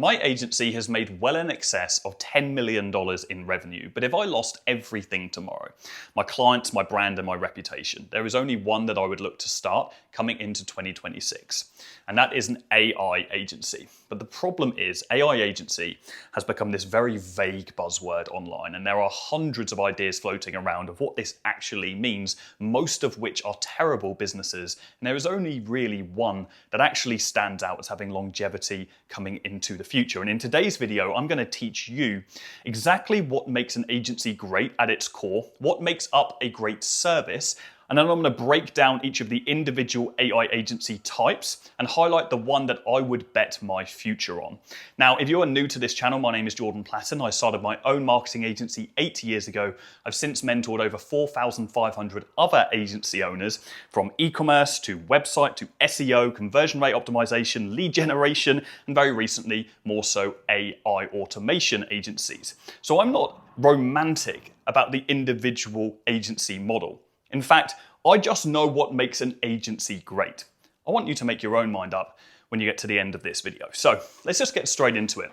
My agency has made well in excess of $10 million in revenue, but if I lost everything tomorrow, my clients, my brand, and my reputation, there is only one that I would look to start coming into 2026, and that is an AI agency. But the problem is, AI agency has become this very vague buzzword online, and there are hundreds of ideas floating around of what this actually means, most of which are terrible businesses, and there is only really one that actually stands out as having longevity coming into the future. And in today's video, I'm going to teach you exactly what makes an agency great at its core, what makes up a great service, and then I'm going to break down each of the individual AI agency types and highlight the one that I would bet my future on. Now, if you are new to this channel, my name is Platten. I started my own marketing agency 8 years ago. I've since mentored over 4,500 other agency owners, from e-commerce to website to SEO, conversion rate optimization, lead generation, and very recently, more so AI automation agencies. So I'm not romantic about the individual agency model. In fact, I just know what makes an agency great. I want you to make your own mind up when you get to the end of this video. So let's just get straight into it.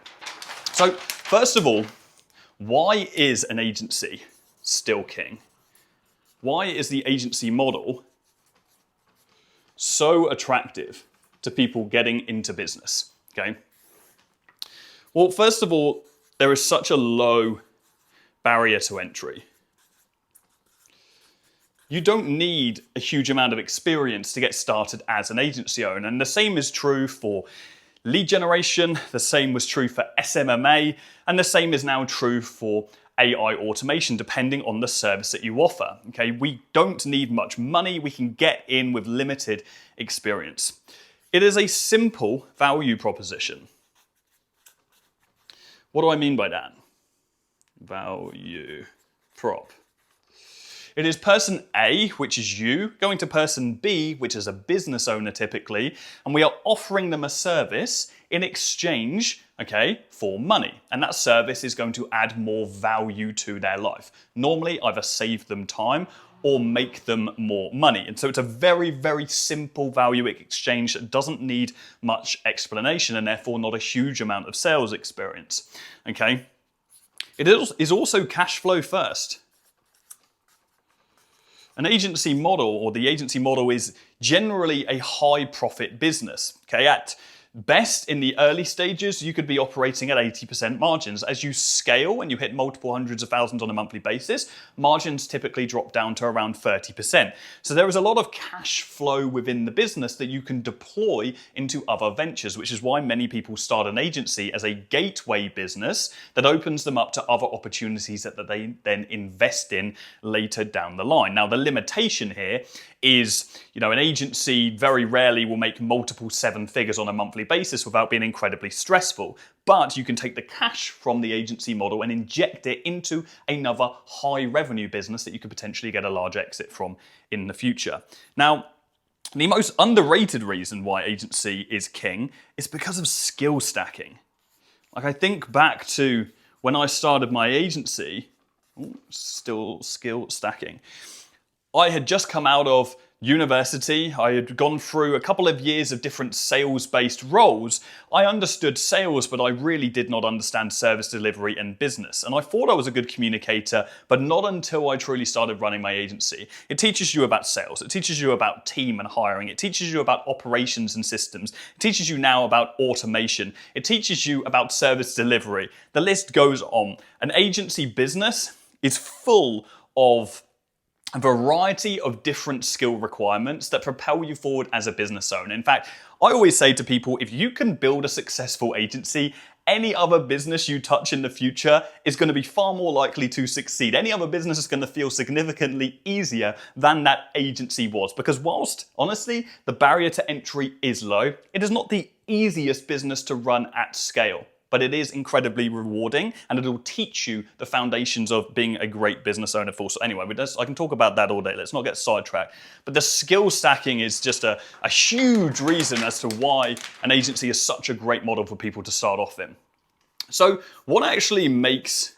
So first of all, why is an agency still king? Why is the agency model so attractive to people getting into business? Okay. Well, first of all, there is such a low barrier to entry. You don't need a huge amount of experience to get started as an agency owner. And the same is true for lead generation, the same was true for SMMA, and the same is now true for AI automation, depending on the service that you offer. Okay, we don't need much money, we can get in with limited experience. It is a simple value proposition. What do I mean by that? Value prop. It is person A, which is you, going to person B, which is a business owner typically, and we are offering them a service in exchange, okay, for money. And that service is going to add more value to their life. Normally, either save them time or make them more money. And so it's a very, very simple value exchange that doesn't need much explanation and therefore not a huge amount of sales experience, okay? It is also cash flow first. An agency model, or the agency model, is generally a high profit business. Okay, at best, in the early stages, you could be operating at 80% margins. As you scale and you hit multiple hundreds of thousands on a monthly basis, margins typically drop down to around 30%. So there is a lot of cash flow within the business that you can deploy into other ventures, which is why many people start an agency as a gateway business that opens them up to other opportunities that they then invest in later down the line. Now, the limitation here is, an agency very rarely will make multiple seven figures on a monthly basis without being incredibly stressful. But you can take the cash from the agency model and inject it into another high revenue business that you could potentially get a large exit from in the future. Now, the most underrated reason why agency is king is because of skill stacking. Like, I think back to when I started my agency, still skill stacking. I had just come out of university. I had gone through a couple of years of different sales-based roles. I understood sales, but I really did not understand service delivery and business. And I thought I was a good communicator, but not until I truly started running my agency. It teaches you about sales. It teaches you about team and hiring. It teaches you about operations and systems. It teaches you now about automation. It teaches you about service delivery. The list goes on. An agency business is full of a variety of different skill requirements that propel you forward as a business owner. In fact, I always say to people, if you can build a successful agency, any other business you touch in the future is going to be far more likely to succeed. Any other business is going to feel significantly easier than that agency was. Because whilst, honestly, the barrier to entry is low, it is not the easiest business to run at scale. But it is incredibly rewarding, and it'll teach you the foundations of being a great business owner. So anyway, I can talk about that all day. Let's not get sidetracked. But the skill stacking is just a huge reason as to why an agency is such a great model for people to start off in. So what actually makes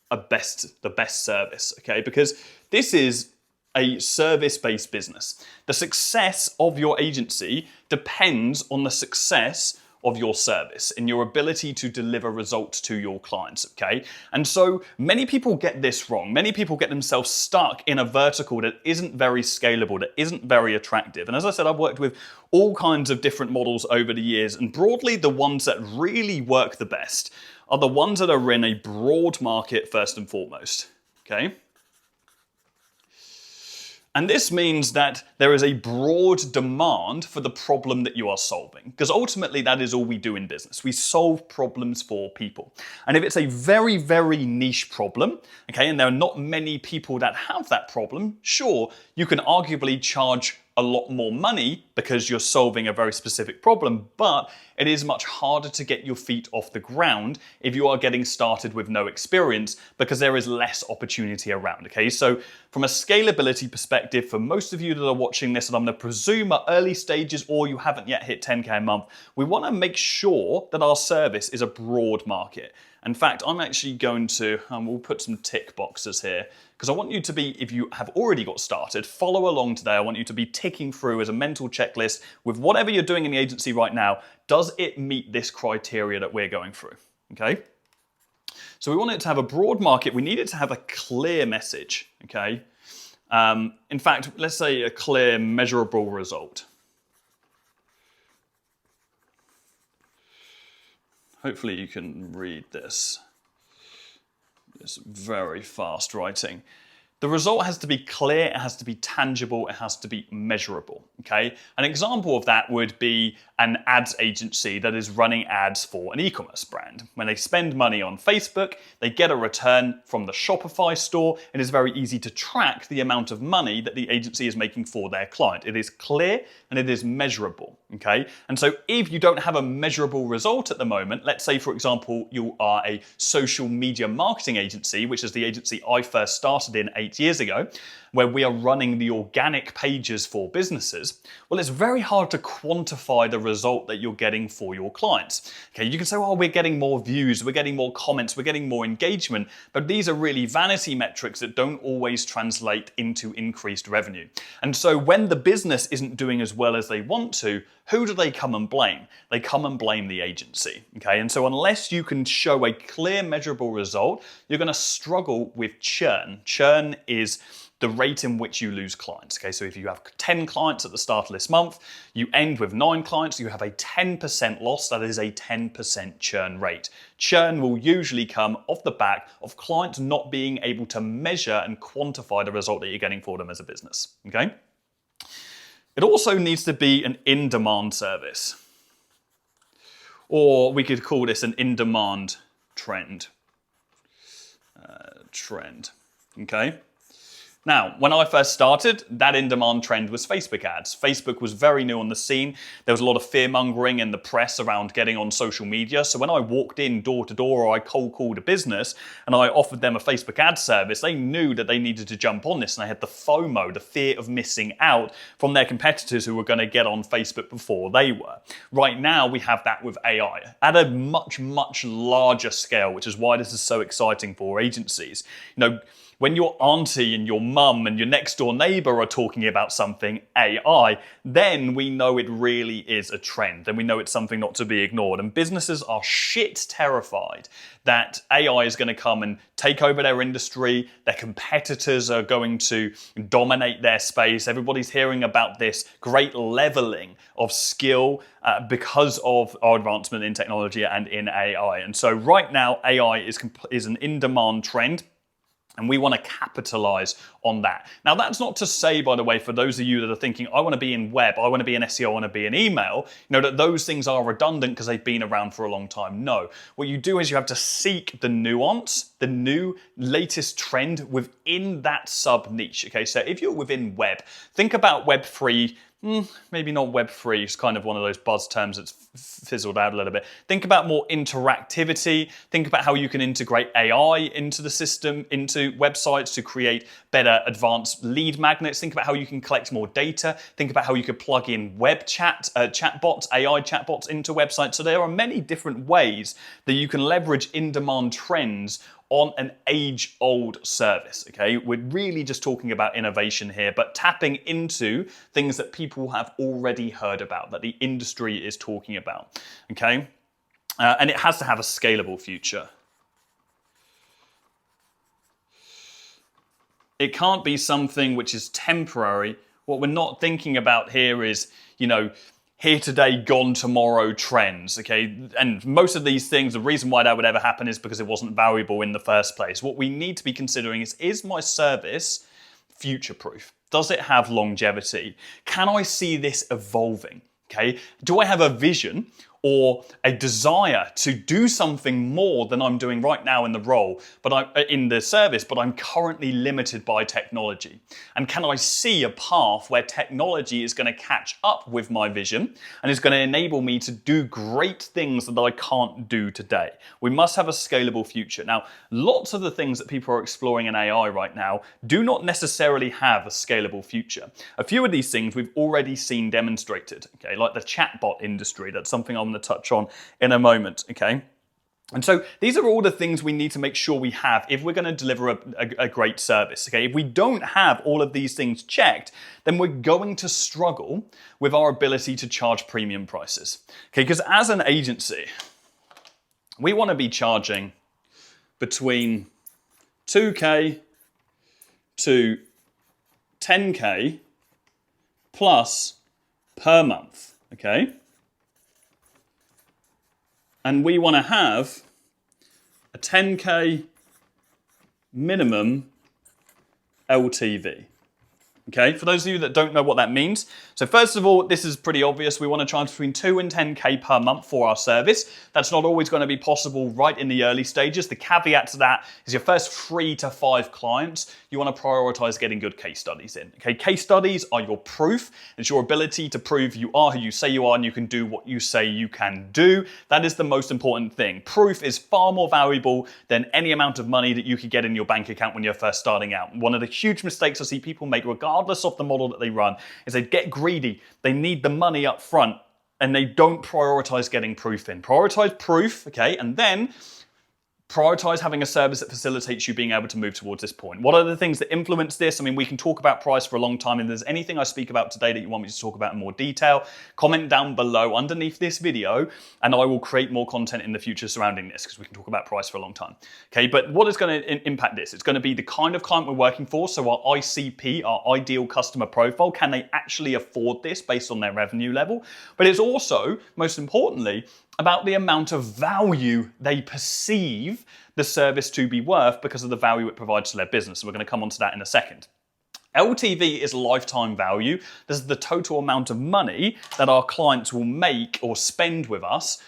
the best service? Okay, because this is a service-based business. The success of your agency depends on the success of your service, in your ability to deliver results to your clients, okay? And so many people get this wrong. Many people get themselves stuck in a vertical that isn't very scalable, that isn't very attractive. And as I said, I've worked with all kinds of different models over the years, and broadly the ones that really work the best are the ones that are in a broad market first and foremost, okay? And this means that there is a broad demand for the problem that you are solving, because ultimately that is all we do in business. We solve problems for people. And if it's a very, very niche problem, okay, and there are not many people that have that problem, sure, you can arguably charge a lot more money because you're solving a very specific problem, but it is much harder to get your feet off the ground if you are getting started with no experience, because there is less opportunity around, okay? So from a scalability perspective, for most of you that are watching this, and I'm gonna presume are early stages or you haven't yet hit 10K a month, we wanna make sure that our service is a broad market. In fact, I'm actually going to, we'll put some tick boxes here, because I want you to be, if you have already got started, follow along today. I want you to be ticking through as a mental checklist with whatever you're doing in the agency right now. Does it meet this criteria that we're going through, okay? So we want it to have a broad market. We need it to have a clear message, okay? In fact, let's say a clear, measurable result. Hopefully you can read this. It's very fast writing. The result has to be clear, it has to be tangible, it has to be measurable, okay? An example of that would be an ads agency that is running ads for an e-commerce brand. When they spend money on Facebook, they get a return from the Shopify store, and it's very easy to track the amount of money that the agency is making for their client. It is clear and it is measurable, okay? And so if you don't have a measurable result at the moment, let's say, for example, you are a social media marketing agency, which is the agency I first started in 8 years ago, where we are running the organic pages for businesses, well, it's very hard to quantify the result that you're getting for your clients. Okay, you can say, oh, we're getting more views, we're getting more comments, we're getting more engagement, but these are really vanity metrics that don't always translate into increased revenue. And so when the business isn't doing as well as they want to, who do they come and blame? They come and blame the agency, okay? And so unless you can show a clear, measurable result, you're gonna struggle with churn. Churn is the rate in which you lose clients, okay? So if you have 10 clients at the start of this month, you end with 9 clients, you have a 10% loss, that is a 10% churn rate. Churn will usually come off the back of clients not being able to measure and quantify the result that you're getting for them as a business, okay? It also needs to be an in-demand service. Or we could call this an in-demand trend. Okay? Now, when I first started, that in-demand trend was Facebook ads. Facebook was very new on the scene. There was a lot of fear-mongering in the press around getting on social media. So when I walked in door to door, or I cold called a business and I offered them a Facebook ad service, they knew that they needed to jump on this, and they had the FOMO, the fear of missing out from their competitors who were going to get on Facebook before they were. Right now, we have that with AI at a much, much larger scale, which is why this is so exciting for agencies. You know, when your auntie and your mum and your next door neighbor are talking about something AI, then we know it really is a trend, and we know it's something not to be ignored. And businesses are shit terrified that AI is going to come and take over their industry. Their competitors are going to dominate their space. Everybody's hearing about this great leveling of skill because of our advancement in technology and in AI. And so right now, AI is an in-demand trend, and we want to capitalize on that. Now, that's not to say, by the way, for those of you that are thinking, I want to be in web, I want to be in SEO, I want to be in email, you know, that those things are redundant because they've been around for a long time. No. What you do is you have to seek the nuance, the new latest trend within that sub niche. Okay, so if you're within web, think about Web3. Maybe not Web3, it's kind of one of those buzz terms that's fizzled out a little bit. Think about more interactivity. Think about how you can integrate AI into the system, into websites to create better advanced lead magnets. Think about how you can collect more data. Think about how you could plug in web chatbots, AI chatbots into websites. So there are many different ways that you can leverage in-demand trends on an age-old service, okay? We're really just talking about innovation here, but tapping into things that people have already heard about, that the industry is talking about, okay? And it has to have a scalable future. It can't be something which is temporary. What we're not thinking about here is, here today, gone tomorrow trends, okay? And most of these things, the reason why that would ever happen is because it wasn't valuable in the first place. What we need to be considering is my service future-proof? Does it have longevity? Can I see this evolving, okay? Do I have a vision or a desire to do something more than I'm doing right now in the role, in the service, but I'm currently limited by technology? And can I see a path where technology is going to catch up with my vision and is going to enable me to do great things that I can't do today? We must have a scalable future. Now, lots of the things that people are exploring in AI right now do not necessarily have a scalable future. A few of these things we've already seen demonstrated, okay, like the chatbot industry. That's something I'm going to touch on in a moment, okay? And so these are all the things we need to make sure we have if we're going to deliver a great service, okay? If we don't have all of these things checked, then we're going to struggle with our ability to charge premium prices, okay? Because as an agency, we want to be charging between 2K to 10K plus per month, okay? And we want to have a 10K minimum LTV. Okay, for those of you that don't know what that means, so first of all, this is pretty obvious. We want to charge between 2 and 10K per month for our service. That's not always going to be possible right in the early stages. The caveat to that is your first 3 to 5 clients, you want to prioritize getting good case studies in. Okay, case studies are your proof. It's your ability to prove you are who you say you are and you can do what you say you can do. That is the most important thing. Proof is far more valuable than any amount of money that you could get in your bank account when you're first starting out. One of the huge mistakes I see people make, regardless of the model that they run, is they get greedy. They need the money up front and they don't prioritize getting proof in. Prioritize proof, okay, and then prioritize having a service that facilitates you being able to move towards this point. What are the things that influence this? I mean, we can talk about price for a long time. If there's anything I speak about today that you want me to talk about in more detail, comment down below underneath this video, and I will create more content in the future surrounding this, because we can talk about price for a long time. Okay, but what is going to impact this? It's going to be the kind of client we're working for, so our ICP, our ideal customer profile. Can they actually afford this based on their revenue level? But it's also, most importantly, about the amount of value they perceive the service to be worth because of the value it provides to their business. And we're going to come onto that in a second. LTV is lifetime value. This is the total amount of money that our clients will make or spend with us.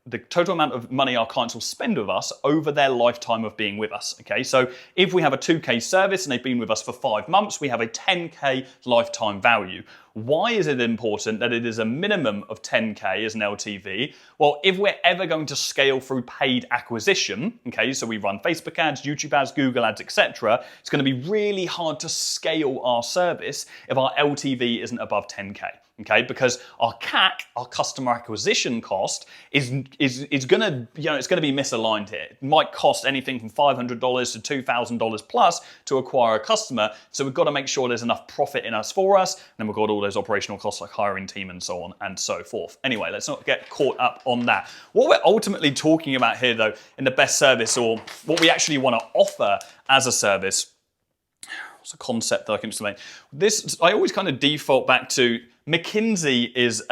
The total amount of money our clients will spend with us over their lifetime of being with us, okay? So if we have a 2K service and they've been with us for 5 months, we have a 10K lifetime value. Why is it important that it is a minimum of 10K as an LTV? Well, if we're ever going to scale through paid acquisition, okay, so we run Facebook ads, YouTube ads, Google ads, etc., it's going to be really hard to scale our service if our LTV isn't above 10K. Okay, because our CAC, our customer acquisition cost, is gonna, it's gonna be misaligned here. It might cost anything from $500 to $2,000 plus to acquire a customer. So we've got to make sure there's enough profit in us for us. And then we've got all those operational costs like hiring team and so on and so forth. Anyway, let's not get caught up on that. What we're ultimately talking about here though, in the best service, or what we actually want to offer as a service, it's a concept that I can explain. This, I always kind of default back to McKinsey is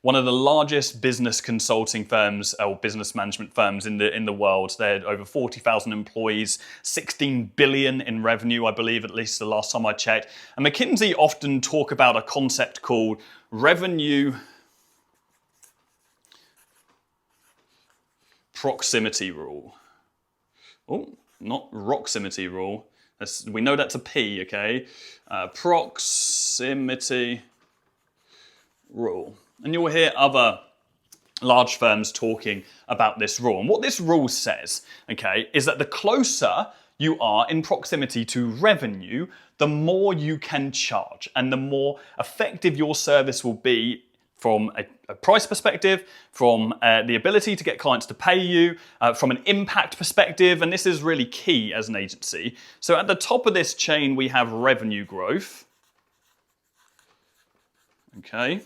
one of the largest business consulting firms or business management firms in the world. They're over 40,000 employees, 16 billion in revenue, I believe, at least the last time I checked. And McKinsey often talk about a concept called revenue proximity rule. Oh, not roximity rule. We know that's a P, okay? Proximity rule. And you'll hear other large firms talking about this rule. And what this rule says, okay, is that the closer you are in proximity to revenue, the more you can charge and the more effective your service will be from a price perspective, from the ability to get clients to pay you, from an impact perspective, and this is really key as an agency. So at the top of this chain, we have revenue growth. Okay.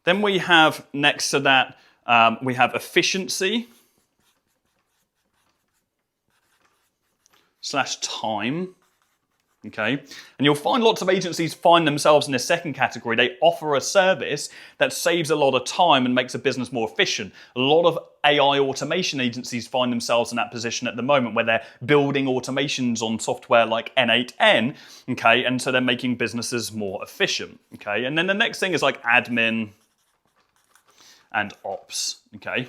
Then we have next to that, we have efficiency / time. Okay, and you'll find lots of agencies find themselves in this second category. They offer a service that saves a lot of time and makes a business more efficient. A lot of AI automation agencies find themselves in that position at the moment where they're building automations on software like N8N, okay, and so they're making businesses more efficient, okay. And then the next thing is like admin and ops, okay.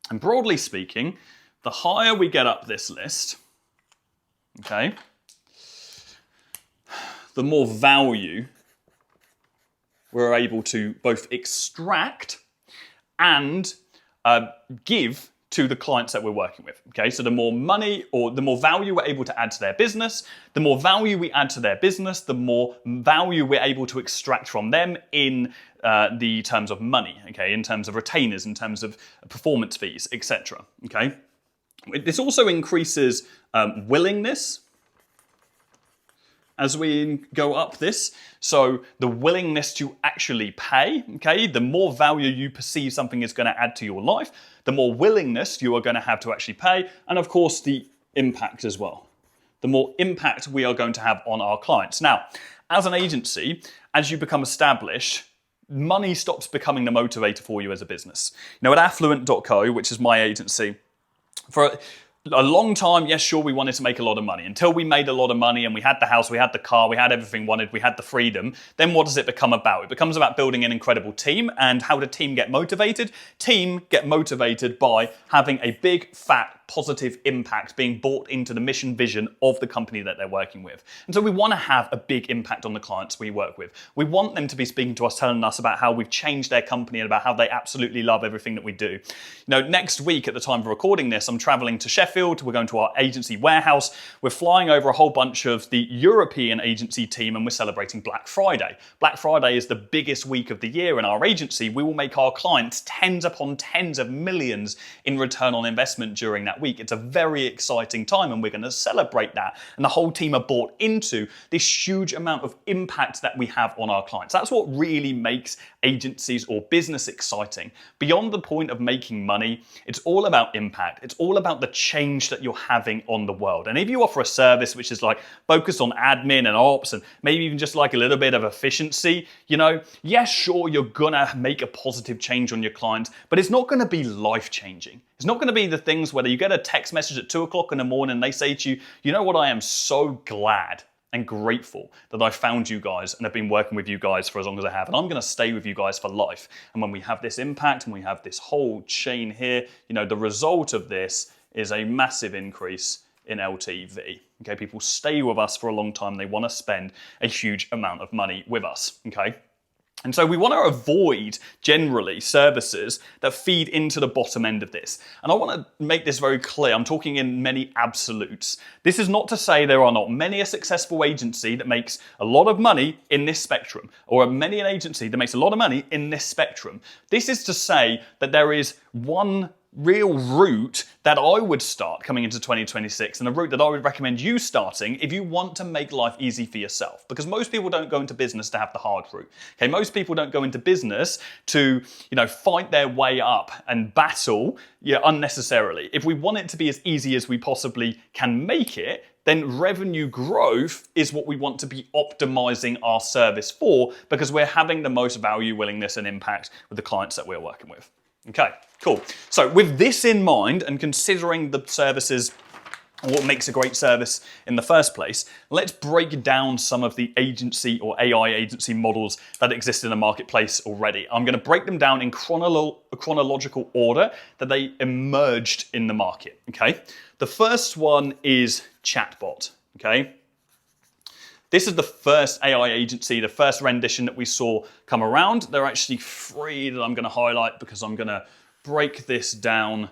And broadly speaking, the higher we get up this list, okay, the more value we're able to both extract and give to the clients that we're working with. Okay, so the more money or the more value we're able to add to their business, the more value we add to their business, the more value we're able to extract from them in the terms of money, okay, in terms of retainers, in terms of performance fees, etc. Okay, this also increases willingness as we go up this. So the willingness to actually pay, okay, the more value you perceive something is going to add to your life, the more willingness you are going to have to actually pay, and of course the impact as well. The more impact we are going to have on our clients. Now, as an agency, as you become established, money stops becoming the motivator for you as a business. You know, at Affluent.co, which is my agency, for a long time, yes, sure, we wanted to make a lot of money. Until we made a lot of money and we had the house, we had the car, we had everything we wanted, we had the freedom, then what does it become about? It becomes about building an incredible team. And how do team get motivated? Team get motivated by having a big, fat, positive impact being bought into the mission vision of the company that they're working with. And so we want to have a big impact on the clients we work with. We want them to be speaking to us, telling us about how we've changed their company and about how they absolutely love everything that we do. You know, next week at the time of recording this, I'm traveling to Sheffield. We're going to our agency warehouse. We're flying over a whole bunch of the European agency team and we're celebrating Black Friday. Black Friday is the biggest week of the year in our agency. We will make our clients tens upon tens of millions in return on investment during that week. It's a very exciting time and we're going to celebrate that. And the whole team are bought into this huge amount of impact that we have on our clients. That's what really makes agencies or business exciting. Beyond the point of making money, it's all about impact. It's all about the change that you're having on the world. And if you offer a service which is like focused on admin and ops and maybe even just like a little bit of efficiency, you know, yes, sure, you're gonna make a positive change on your clients, but it's not gonna be life-changing. It's not gonna be the things where you get a text message at 2 o'clock in the morning and they say to you, you know what, I am so glad and grateful that I found you guys and have been working with you guys for as long as I have. And I'm going to stay with you guys for life. And when we have this impact and we have this whole chain here, you know, the result of this is a massive increase in LTV. Okay, people stay with us for a long time. They want to spend a huge amount of money with us. Okay. And so we want to avoid, generally, services that feed into the bottom end of this. And I want to make this very clear. I'm talking in many absolutes. This is not to say there are not many a successful agency that makes a lot of money in this spectrum, or many an agency that makes a lot of money in this spectrum. This is to say that there is one real route that I would start coming into 2026 and a route that I would recommend you starting if you want to make life easy for yourself. Because most people don't go into business to have the hard route. Okay, most people don't go into business to, you know, fight their way up and battle unnecessarily. If we want it to be as easy as we possibly can make it, then revenue growth is what we want to be optimizing our service for, because we're having the most value, willingness, and impact with the clients that we're working with. Okay, cool. So with this in mind and considering the services and what makes a great service in the first place, let's break down some of the agency or AI agency models that exist in the marketplace already. I'm going to break them down in chronological order that they emerged in the market. Okay, the first one is chatbot. Okay. This is the first AI agency, the first rendition that we saw come around. There are actually 3 that I'm going to highlight because I'm going to break this down.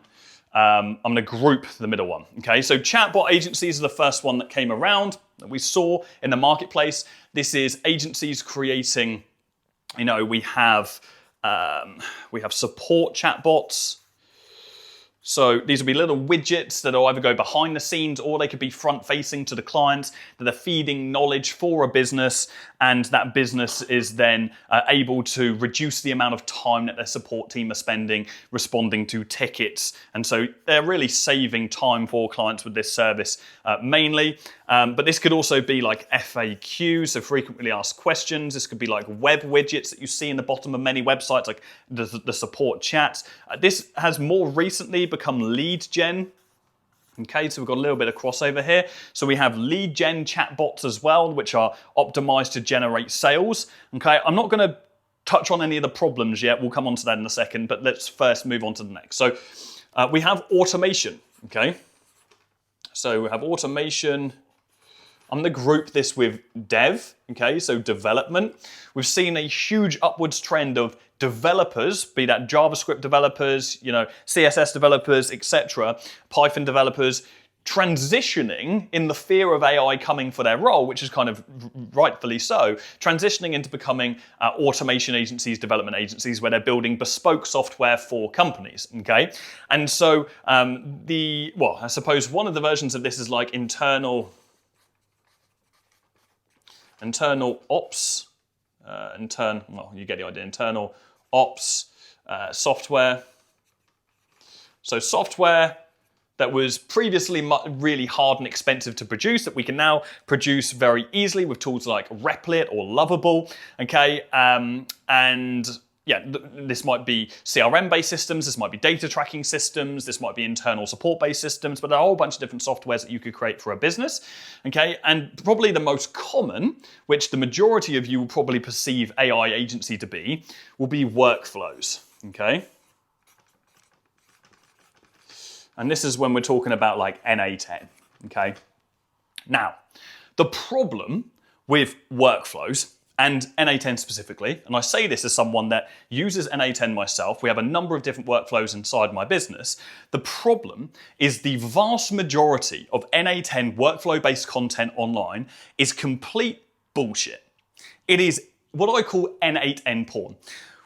I'm going to group the middle one. Okay, so chatbot agencies are the first one that came around that we saw in the marketplace. This is agencies creating, you know, we have support chatbots. So these will be little widgets that will either go behind the scenes or they could be front facing to the clients that are feeding knowledge for a business, and that business is then able to reduce the amount of time that their support team are spending responding to tickets. And so they're really saving time for clients with this service mainly. But this could also be like FAQs, so frequently asked questions. This could be like web widgets that you see in the bottom of many websites, like the support chats. This has more recently become lead gen. Okay, so we've got a little bit of crossover here. So we have lead gen chatbots as well, which are optimized to generate sales. Okay, I'm not going to touch on any of the problems yet. We'll come on to that in a second, but let's first move on to the next. So we have automation. Okay, so we have automation. I'm going to group this with dev, okay, so development. We've seen a huge upwards trend of developers, be that JavaScript developers, CSS developers, etc., Python developers, transitioning in the fear of AI coming for their role, which is kind of rightfully so, transitioning into becoming automation agencies, development agencies, where they're building bespoke software for companies, okay? And so I suppose one of the versions of this is like internal ops, you get the idea, internal ops software. So software that was previously really hard and expensive to produce that we can now produce very easily with tools like Replit or Lovable, okay? This might be CRM-based systems, this might be data tracking systems, this might be internal support-based systems, but there are a whole bunch of different softwares that you could create for a business, okay? And probably the most common, which the majority of you will probably perceive AI agency to be, will be workflows, okay? And this is when we're talking about like NA10, okay? Now, the problem with workflows, and NA10 specifically, and I say this as someone that uses NA10 myself, we have a number of different workflows inside my business. The problem is the vast majority of NA10 workflow-based content online is complete bullshit. It is what I call N8N porn.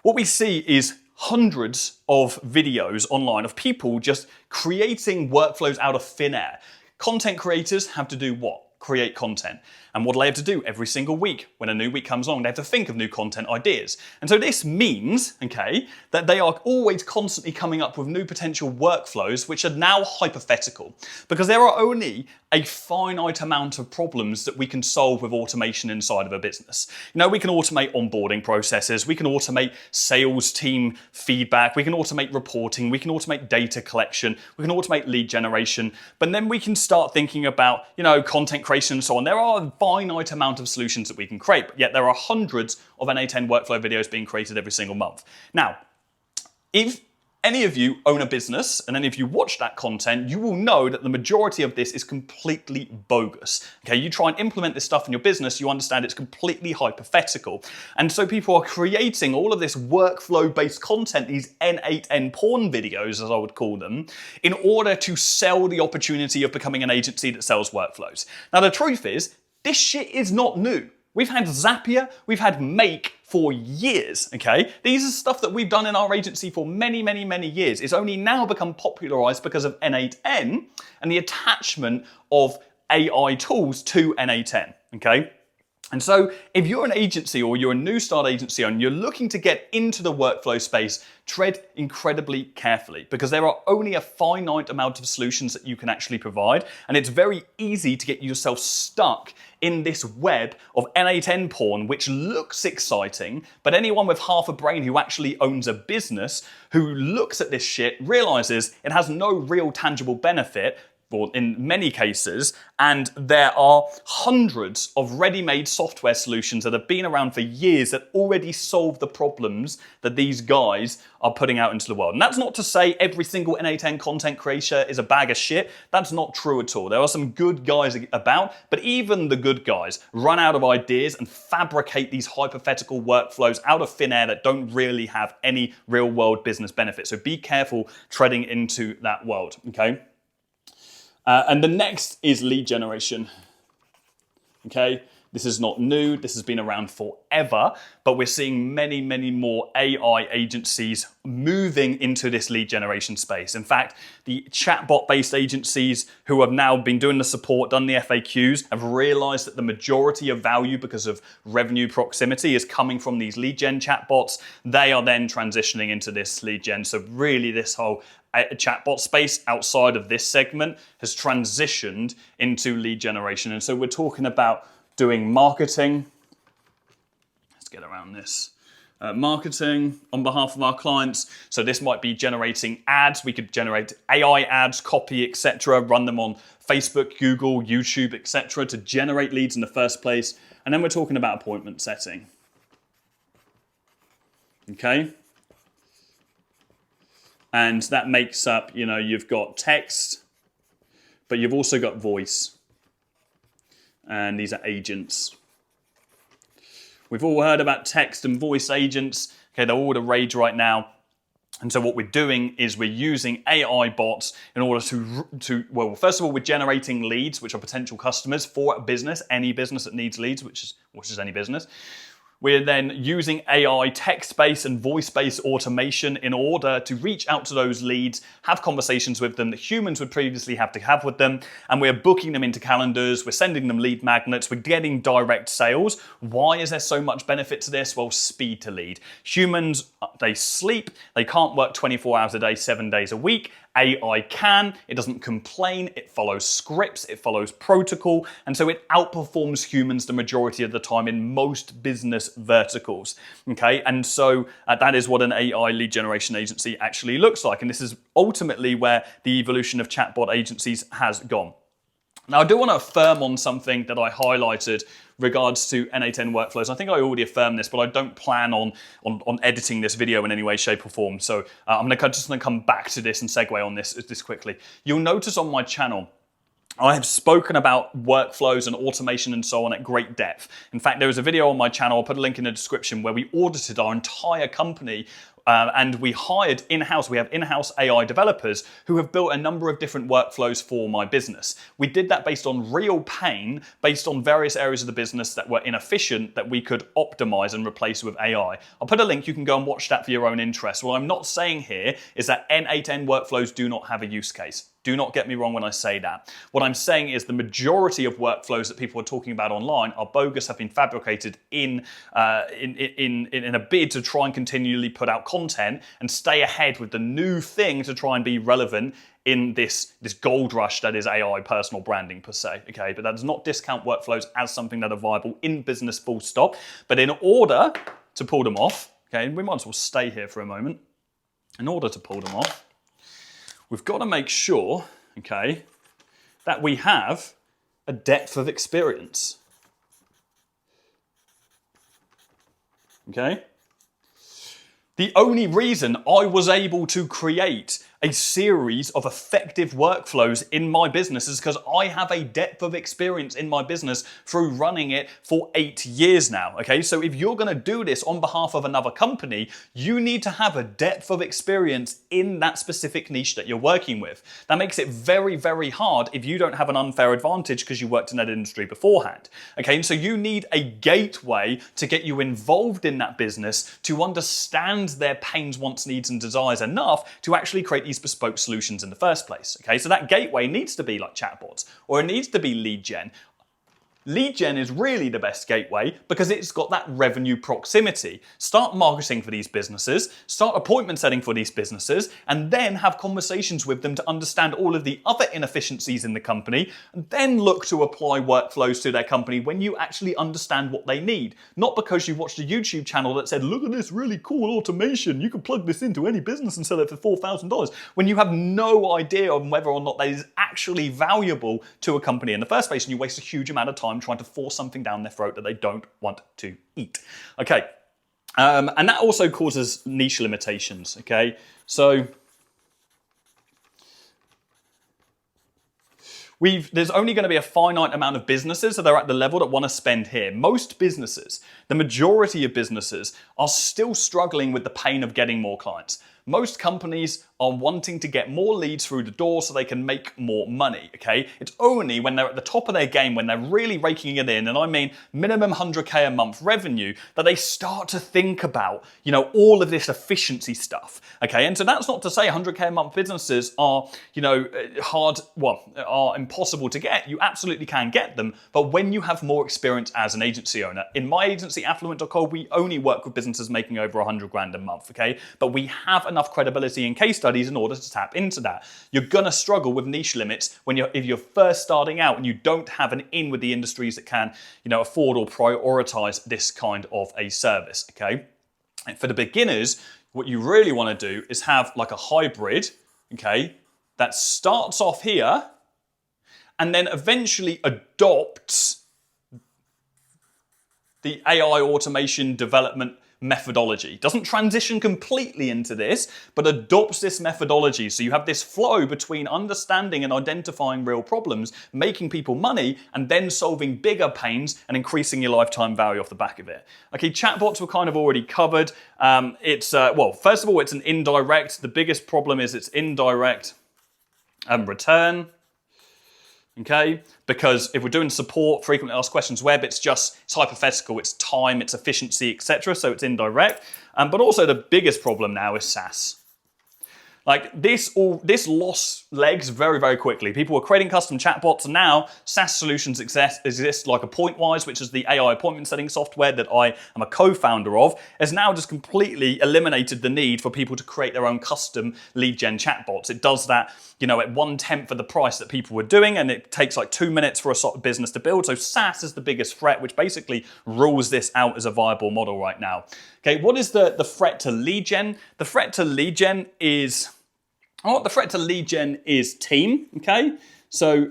What we see is hundreds of videos online of people just creating workflows out of thin air. Content creators have to do what? Create content. And what do they have to do every single week? When a new week comes along, they have to think of new content ideas. And so this means, okay, that they are always constantly coming up with new potential workflows, which are now hypothetical, because there are only a finite amount of problems that we can solve with automation inside of a business. We can automate onboarding processes, we can automate sales team feedback, we can automate reporting, we can automate data collection, we can automate lead generation, but then we can start thinking about, content creation and so on. There are a finite amount of solutions that we can create, but yet there are hundreds of NA10 workflow videos being created every single month. Now, if any of you own a business and any of you watch that content, you will know that the majority of this is completely bogus. Okay, you try and implement this stuff in your business, you understand it's completely hypothetical. And so people are creating all of this workflow-based content, these N8N porn videos, as I would call them, in order to sell the opportunity of becoming an agency that sells workflows. Now, the truth is, this shit is not new. We've had Zapier, we've had Make for years, okay? These are stuff that we've done in our agency for many, many, many years. It's only now become popularized because of N8N and the attachment of AI tools to N8N, okay? And so if you're an agency or you're a new start agency and you're looking to get into the workflow space, tread incredibly carefully because there are only a finite amount of solutions that you can actually provide. And it's very easy to get yourself stuck in this web of N8N porn, which looks exciting, but anyone with half a brain who actually owns a business who looks at this shit realizes it has no real tangible benefit, or in many cases, and there are hundreds of ready-made software solutions that have been around for years that already solve the problems that these guys are putting out into the world. And that's not to say every single N8N content creator is a bag of shit. That's not true at all. There are some good guys about, but even the good guys run out of ideas and fabricate these hypothetical workflows out of thin air that don't really have any real-world business benefit. So be careful treading into that world, okay? And the next is lead generation. Okay, This is not new, this has been around forever, but we're seeing many, many more AI agencies moving into this lead generation space. In fact, the chatbot-based agencies who have now been doing the support, done the FAQs, have realized that the majority of value because of revenue proximity is coming from these lead gen chatbots. They are then transitioning into this lead gen. So really this whole chatbot space outside of this segment has transitioned into lead generation. And so we're talking about doing marketing. Let's get around this. Marketing on behalf of our clients. So this might be generating ads. We could generate AI ads, copy, etc. Run them on Facebook, Google, YouTube, etc. to generate leads in the first place. And then we're talking about appointment setting. Okay. And that makes up, you've got text, but you've also got voice. And these are agents. We've all heard about text and voice agents. Okay, they're all the rage right now. And so what we're doing is we're using AI bots in order well, first of all, we're generating leads, which are potential customers for a business, any business that needs leads, which is any business. We're then using AI text-based and voice-based automation in order to reach out to those leads, have conversations with them that humans would previously have to have with them, and we're booking them into calendars, we're sending them lead magnets, we're getting direct sales. Why is there so much benefit to this? Well, speed to lead. Humans, they sleep, they can't work 24 hours a day, 7 days a week. AI can, it doesn't complain, it follows scripts, it follows protocol, and so it outperforms humans the majority of the time in most business verticals, okay? And so that is what an AI lead generation agency actually looks like, and this is ultimately where the evolution of chatbot agencies has gone. Now, I do want to affirm on something that I highlighted regards to N8N workflows. I think I already affirmed this, but I don't plan on editing this video in any way, shape, or form. So I'm just going to come back to this and segue on this quickly. You'll notice on my channel, I have spoken about workflows and automation and so on at great depth. In fact, there was a video on my channel, I'll put a link in the description, where we audited our entire company and we hired in-house, we have in-house AI developers who have built a number of different workflows for my business. We did that based on real pain, based on various areas of the business that were inefficient that we could optimize and replace with AI. I'll put a link, you can go and watch that for your own interest. What I'm not saying here is that N8N workflows do not have a use case. Do not get me wrong when I say that. What I'm saying is the majority of workflows that people are talking about online are bogus, have been fabricated in a bid to try and continually put out content and stay ahead with the new thing to try and be relevant in this gold rush that is AI personal branding per se, okay? But that does not discount workflows as something that are viable in business full stop. But in order to pull them off, okay, we might as well stay here for a moment. In order to pull them off, we've got to make sure, okay, that we have a depth of experience. Okay? The only reason I was able to create a series of effective workflows in my business is because I have a depth of experience in my business through running it for 8 years now, okay? So if you're gonna do this on behalf of another company, you need to have a depth of experience in that specific niche that you're working with. That makes it very, very hard if you don't have an unfair advantage because you worked in that industry beforehand, okay? And so you need a gateway to get you involved in that business to understand their pains, wants, needs, and desires enough to actually create these bespoke solutions in the first place. Okay, so that gateway needs to be like chatbots, or it needs to be lead gen. Lead gen is really the best gateway because it's got that revenue proximity. Start marketing for these businesses, start appointment setting for these businesses, and then have conversations with them to understand all of the other inefficiencies in the company, and then look to apply workflows to their company when you actually understand what they need. Not because you watched a YouTube channel that said, look at this really cool automation, you can plug this into any business and sell it for $4,000, when you have no idea on whether or not that is actually valuable to a company in the first place, and you waste a huge amount of time trying to force something down their throat that they don't want to eat. Okay, and that also causes niche limitations, okay? So there's only going to be a finite amount of businesses that are at the level that want to spend here. Most businesses, the majority of businesses, are still struggling with the pain of getting more clients. Most companies are wanting to get more leads through the door so they can make more money, okay? It's only when they're at the top of their game, when they're really raking it in, and I mean minimum 100K a month revenue, that they start to think about, all of this efficiency stuff, okay? And so that's not to say 100K a month businesses are, are impossible to get. You absolutely can get them, but when you have more experience as an agency owner, in my agency, Affluent.co, we only work with businesses making over 100 grand a month, okay? But we have enough credibility in case studies in order to tap into that. You're gonna struggle with niche limits if you're first starting out and you don't have an in with the industries that can, afford or prioritize this kind of a service, okay? And for the beginners, what you really wanna do is have like a hybrid, okay, that starts off here and then eventually adopts the AI automation development methodology. Doesn't transition completely into this, but adopts this methodology. So you have this flow between understanding and identifying real problems, making people money, and then solving bigger pains and increasing your lifetime value off the back of it. Okay, chatbots were kind of already covered. First of all, it's an indirect. The biggest problem is it's indirect return. Okay, because if we're doing support, frequently asked questions web, it's hypothetical, it's time, it's efficiency, etc. So it's indirect. But also the biggest problem now is SaaS. Like this lost legs very, very quickly. People were creating custom chatbots, and now SaaS solutions exist like a Pointwise, which is the AI appointment setting software that I am a co-founder of, has now just completely eliminated the need for people to create their own custom lead gen chatbots. It does that, at 1/10 of the price that people were doing, and it takes like 2 minutes for a sort of business to build. So SaaS is the biggest threat, which basically rules this out as a viable model right now. Okay, what is the threat to lead gen? The threat to lead gen is team, okay? So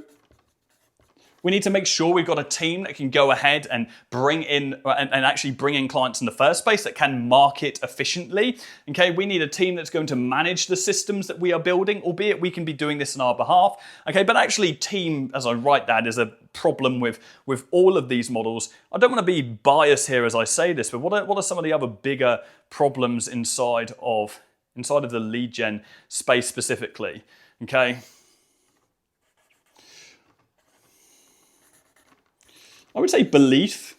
we need to make sure we've got a team that can go ahead and bring in clients in the first place, that can market efficiently. Okay, we need a team that's going to manage the systems that we are building, albeit we can be doing this on our behalf. Okay, but actually team, as I write that, is a problem with all of these models. I don't want to be biased here as I say this, but what are some of the other bigger problems inside of the lead gen space specifically? Okay. I would say belief.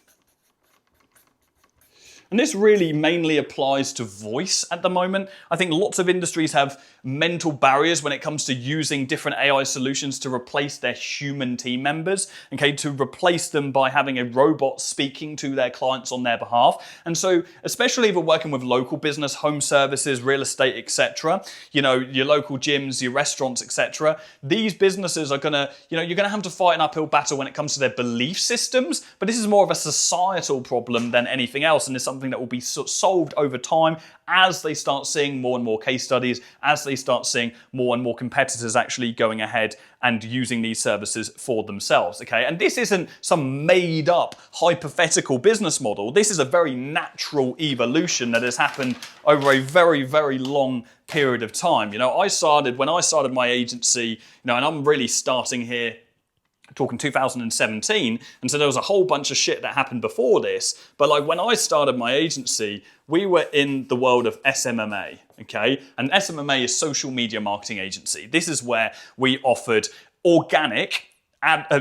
And this really mainly applies to voice at the moment. I think lots of industries have mental barriers when it comes to using different AI solutions to replace their human team members, okay, to replace them by having a robot speaking to their clients on their behalf. And so, especially if we're working with local business, home services, real estate, etc., your local gyms, your restaurants, etc., these businesses are you're gonna have to fight an uphill battle when it comes to their belief systems, but this is more of a societal problem than anything else, and it's something that will be solved over time as they start seeing more and more case studies, as they start seeing more and more competitors actually going ahead and using these services for themselves, okay? And this isn't some made up hypothetical business model. This is a very natural evolution that has happened over a very, very long period of time. When I started my agency, and I'm really starting here talking 2017, and so there was a whole bunch of shit that happened before this, but like when I started my agency, we were in the world of SMMA, okay? And SMMA is social media marketing agency. This is where we offered organic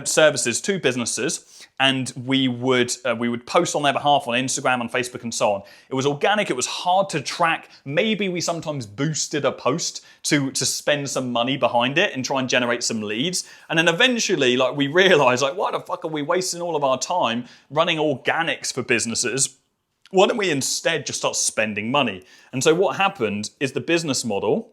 services to businesses, and we would post on their behalf on Instagram, on Facebook, and so on. It was organic, it was hard to track. Maybe we sometimes boosted a post to spend some money behind it and try and generate some leads. And then eventually, we realized, why the fuck are we wasting all of our time running organics for businesses? Why don't we instead just start spending money? And so what happened is the business model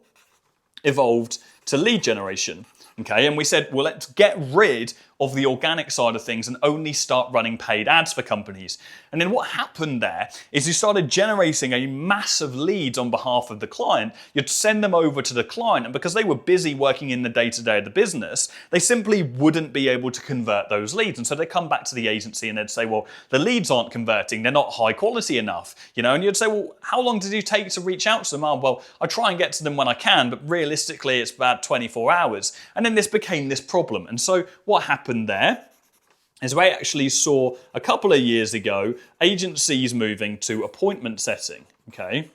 evolved to lead generation. Okay, and we said, well, let's get rid of the organic side of things and only start running paid ads for companies. And then what happened there is you started generating a massive leads on behalf of the client. You'd send them over to the client, and because they were busy working in the day-to-day of the business, they simply wouldn't be able to convert those leads. And so they'd come back to the agency and they'd say, well, the leads aren't converting, they're not high quality enough. And you'd say, well, how long did you take to reach out to them? Oh, well, I try and get to them when I can, but realistically it's about 24 hours. And then this became this problem. And so what happened there is we actually saw a couple of years ago agencies moving to appointment setting, okay?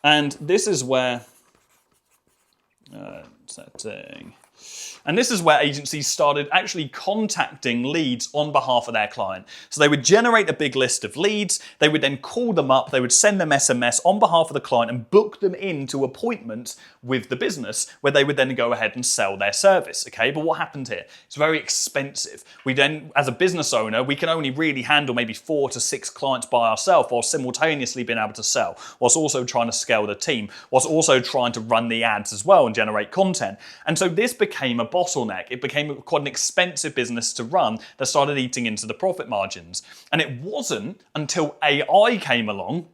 And this is where, setting. And this is where agencies started actually contacting leads on behalf of their client. So they would generate a big list of leads, they would then call them up, they would send them SMS on behalf of the client and book them into appointments with the business where they would then go ahead and sell their service, okay? But what happened here? It's very expensive. We then, as a business owner, we can only really handle maybe 4 to 6 clients by ourselves while simultaneously being able to sell, whilst also trying to scale the team, whilst also trying to run the ads as well and generate content. And so this became a bottleneck. It became quite an expensive business to run that started eating into the profit margins. And it wasn't until AI came along,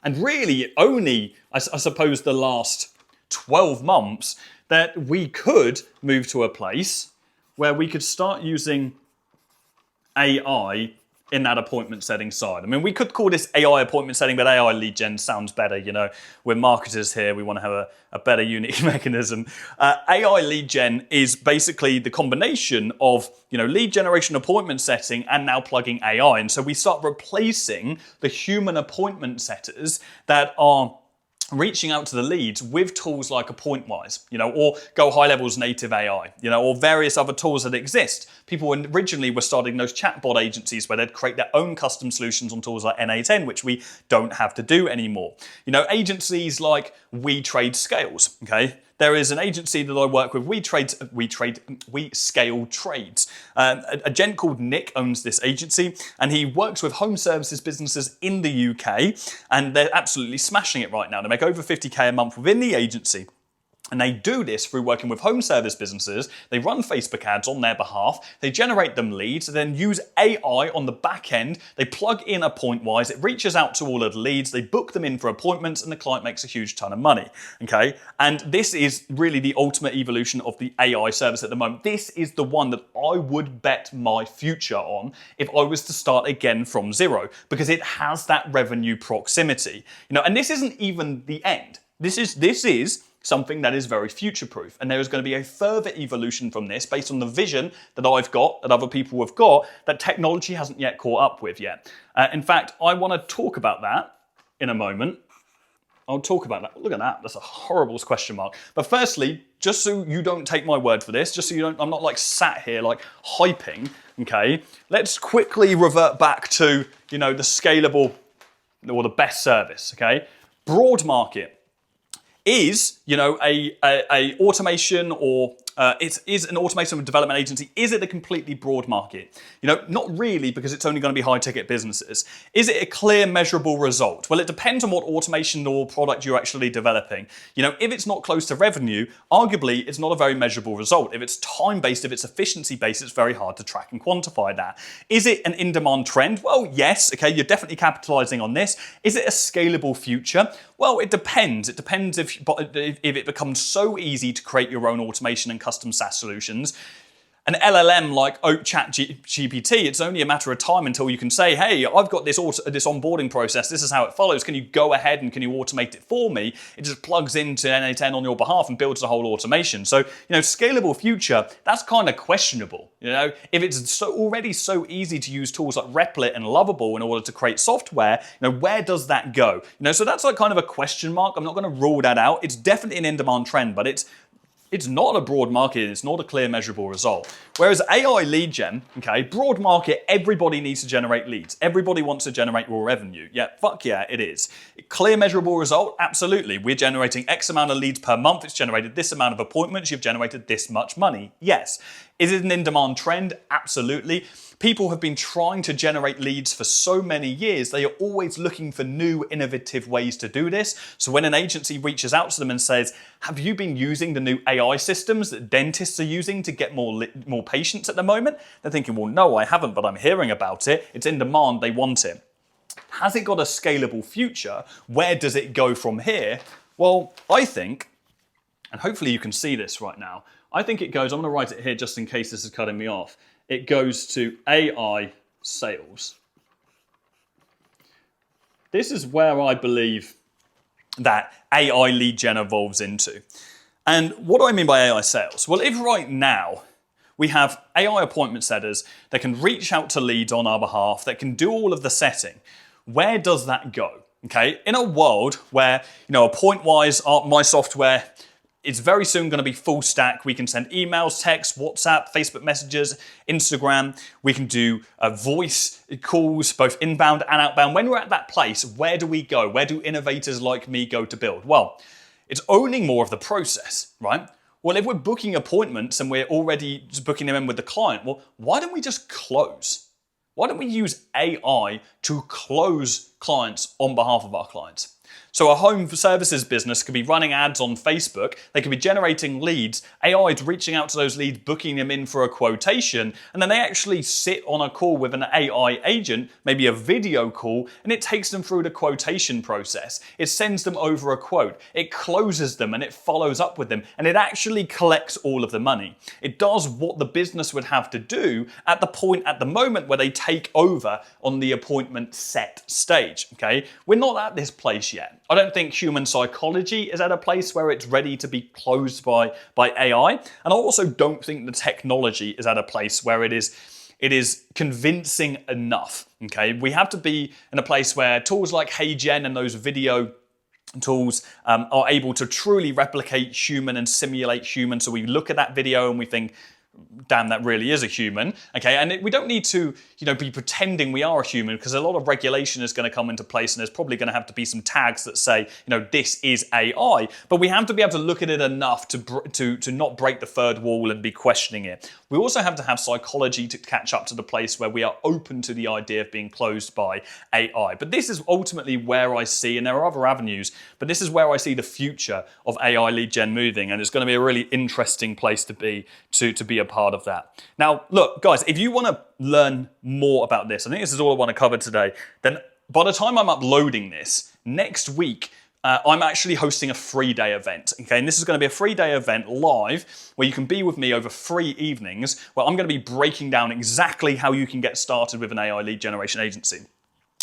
and really only, I suppose, the last 12 months, that we could move to a place where we could start using AI in that appointment setting side. I mean, we could call this AI appointment setting, but AI lead gen sounds better. You know, we're marketers here. We want to have a better unique mechanism. AI lead gen is basically the combination of, you know, lead generation, appointment setting, and now plugging AI. And so we start replacing the human appointment setters that are reaching out to the leads with tools like AppointWise, you know, or Go High Level's native AI, you know, or various other tools that exist. People originally were starting those chatbot agencies where they'd create their own custom solutions on tools like N8N, which we don't have to do anymore. You know, agencies like We Trade Scales, okay? There is an agency that I work with, We Scale Trades. A gent called Nick owns this agency, and he works with home services businesses in the UK, and they're absolutely smashing it right now. They make over 50k a month within the agency. And they do this through working with home service businesses. They run Facebook ads on their behalf. They generate them leads, then use AI on the back end. They plug in AppointWise. It reaches out to all of the leads. They book them in for appointments, and the client makes a huge ton of money. Okay, and this is really the ultimate evolution of the AI service at the moment. This is the one that I would bet my future on if I was to start again from zero, because it has that revenue proximity. You know, and this isn't even the end. This is something that is very future-proof. And there is going to be a further evolution from this based on the vision that I've got, that other people have got, that technology hasn't yet caught up with yet. In fact, I want to talk about that in a moment. I'll talk about that. Look at that. That's a horrible question mark. But firstly, just so you don't take my word for this, just so you don't, I'm not like sat here like hyping, okay? Let's quickly revert back to, you know, the scalable or the best service, okay? Broad market is, you know, a automation or it is an automation development agency. Is it a completely broad market? You know, not really, because it's only going to be high ticket businesses. Is it a clear measurable result? Well, it depends on what automation or product you're actually developing. You know, if it's not close to revenue, arguably it's not a very measurable result. If it's time-based, if it's efficiency-based, it's very hard to track and quantify that. Is it an in-demand trend? Well, yes, okay, you're definitely capitalizing on this. Is it a scalable future? Well, it depends. It depends if it becomes so easy to create your own automation and custom SaaS solutions. An LLM like ChatGPT, it's only a matter of time until you can say, hey, I've got this onboarding process, this is how it follows, can you go ahead and can you automate it for me? It just plugs into N8N on your behalf and builds the whole automation. So, you know, scalable future, that's kind of questionable. You know, if it's already so easy to use tools like Replit and Lovable in order to create software, you know, where does that go? You know, so that's like kind of a question mark. I'm not going to rule that out. It's definitely an in-demand trend, but it's not a broad market, it's not a clear measurable result. Whereas AI lead gen, okay, broad market, everybody needs to generate leads. Everybody wants to generate raw revenue. Yeah, fuck yeah, it is. Clear measurable result, absolutely. We're generating X amount of leads per month, it's generated this amount of appointments, you've generated this much money. Yes. Is it an in-demand trend? Absolutely. People have been trying to generate leads for so many years. They are always looking for new, innovative ways to do this. So when an agency reaches out to them and says, have you been using the new AI systems that dentists are using to get more patients at the moment? They're thinking, well, no, I haven't, but I'm hearing about it. It's in demand, they want it. Has it got a scalable future? Where does it go from here? Well, I think, and hopefully you can see this right now, I think it goes, I'm going to write it here just in case this is cutting me off. It goes to AI sales. This is where I believe that AI lead gen evolves into. And what do I mean by AI sales? Well, if right now we have AI appointment setters that can reach out to leads on our behalf, that can do all of the setting, where does that go? okay, in a world where, point-wise, my software is very soon going to be full stack. We can send emails, text, WhatsApp, Facebook messages, Instagram. We can do voice calls, both inbound and outbound. When we're at that place, where do we go? Where do innovators like me go to build? Well, it's owning more of the process, right? Well, if we're booking appointments and we're already booking them in with the client, well, why don't we just close? Why don't we use AI to close clients on behalf of our clients? So a home services business could be running ads on Facebook, they could be generating leads, AI is reaching out to those leads, booking them in for a quotation, and then they actually sit on a call with an AI agent, maybe a video call, and it takes them through the quotation process. It sends them over a quote, it closes them, and it follows up with them, and it actually collects all of the money. It does what the business would have to do at the moment where they take over on the appointment set stage, okay? We're not at this place yet. I don't think human psychology is at a place where it's ready to be closed by AI. And I also don't think the technology is at a place where it is convincing enough. Okay, we have to be in a place where tools like HeyGen and those video tools are able to truly replicate human and simulate human. So we look at that video and we think, damn, that really is a human, okay? And we don't need to, be pretending we are a human, because a lot of regulation is going to come into place, and there's probably going to have to be some tags that say, this is AI. But we have to be able to look at it enough to not break the third wall and be questioning it. We also have to have psychology to catch up to the place where we are open to the idea of being closed by AI. But this is ultimately where I see, and there are other avenues, but this is where I see the future of AI lead gen moving, and it's going to be a really interesting place to be a part of that. Now, look, guys, if you want to learn more about this, I think this is all I want to cover today, then by the time I'm uploading this, next week, I'm actually hosting a 3-day event, okay? And this is going to be a 3-day event live where you can be with me over 3 evenings, where I'm going to be breaking down exactly how you can get started with an AI lead generation agency.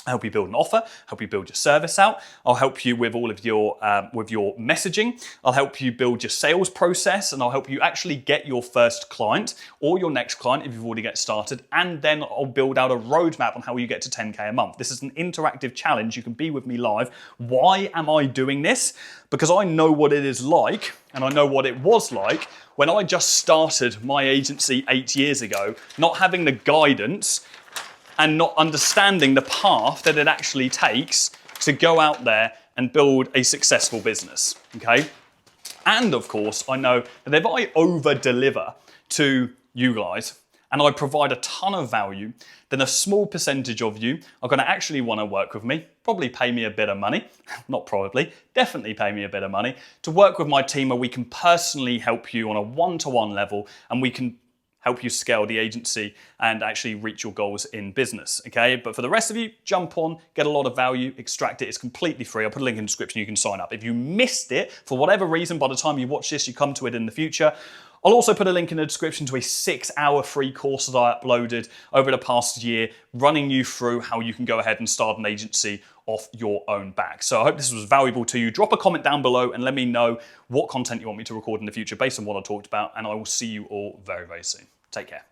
I'll help you build an offer, help you build your service out. I'll help you with all of your messaging. I'll help you build your sales process, and I'll help you actually get your first client or your next client if you've already get started. And then I'll build out a roadmap on how you get to 10K a month. This is an interactive challenge. You can be with me live. Why am I doing this? Because I know what it is like, and I know what it was like when I just started my agency 8 years ago, not having the guidance and not understanding the path that it actually takes to go out there and build a successful business, okay? And of course, I know that if I over-deliver to you guys and I provide a ton of value, then a small percentage of you are gonna actually wanna work with me, probably pay me a bit of money, not probably, definitely pay me a bit of money, to work with my team where we can personally help you on a one-to-one level, and we can help you scale the agency and actually reach your goals in business, okay? But for the rest of you, jump on, get a lot of value, extract it. It's completely free. I'll put a link in the description, you can sign up. If you missed it, for whatever reason, by the time you watch this, you come to it in the future, I'll also put a link in the description to a 6-hour free course that I uploaded over the past year, running you through how you can go ahead and start an agency off your own back. So I hope this was valuable to you. Drop a comment down below and let me know what content you want me to record in the future based on what I talked about, and I will see you all very, very soon. Take care.